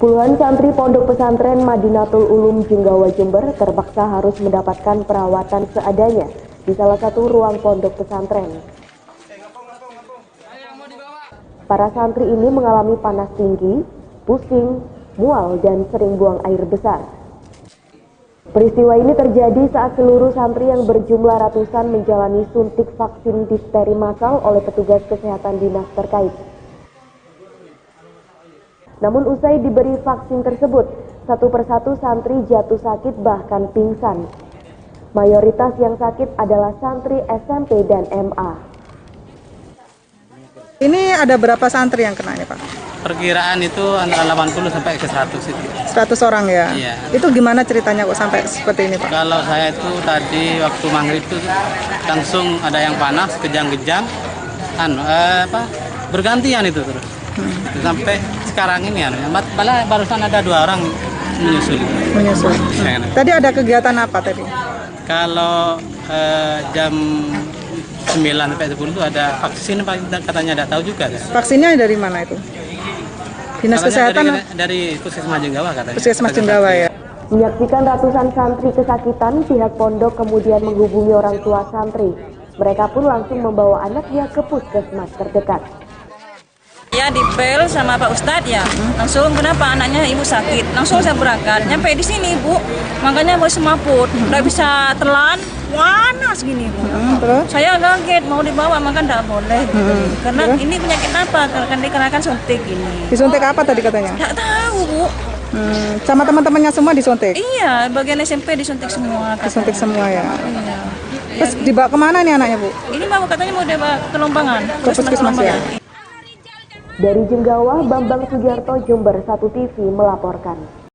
Puluhan santri Pondok Pesantren Madinatul Ulum Jenggawa Jember terpaksa harus mendapatkan perawatan seadanya di salah satu ruang pondok pesantren. Para santri ini mengalami panas tinggi, pusing, mual, dan sering buang air besar. Peristiwa ini terjadi saat seluruh santri yang berjumlah ratusan menjalani suntik vaksin difteri massal oleh petugas kesehatan dinas terkait. Namun usai diberi vaksin tersebut, satu persatu santri jatuh sakit bahkan pingsan. Mayoritas yang sakit adalah santri SMP dan MA. Ini ada berapa santri yang kena ini, Pak? Perkiraan itu antara 80 sampai ke 100 itu. 100 orang ya? Iya. Itu gimana ceritanya kok sampai seperti ini, Pak? Kalau saya itu tadi waktu maghrib itu langsung ada yang panas, kejang-kejang, bergantian itu terus. Sampai sekarang ini malah barusan ada 2 orang menyusul. Tadi ada kegiatan apa tadi? Kalau jam 9 sampai 10 itu ada vaksin, katanya ada tahu juga. Vaksinnya dari mana itu? Dinas Kesehatan? Dari Puskesmas Jenggawa katanya. Puskesmas Jenggawa ya. Menyaksikan ratusan santri kesakitan, pihak pondok kemudian menghubungi orang tua santri. Mereka pun langsung membawa anaknya ke puskesmas terdekat. Ya dipel sama Pak Ustadz ya, langsung kenapa anaknya ibu sakit, langsung saya berangkat, nyampe di sini Bu, makanya mau semaput, nggak bisa telan, panas gini Bu. Terus? Saya kaget mau dibawa, maka nggak boleh, karena ini penyakit apa, karena dikarenakan suntik ini. Disuntik apa tadi katanya? Nggak tahu Bu. Sama teman-temannya semua disuntik? Iya, bagian SMP disuntik semua. Disuntik semua ya? Iya. Terus dibawa kemana nih anaknya Bu? Ini mau katanya mau dibawa ke Lombangan. Ke puskesmas ya? Dari Jenggawa, Bambang Sugiarto, Jember 1 TV melaporkan.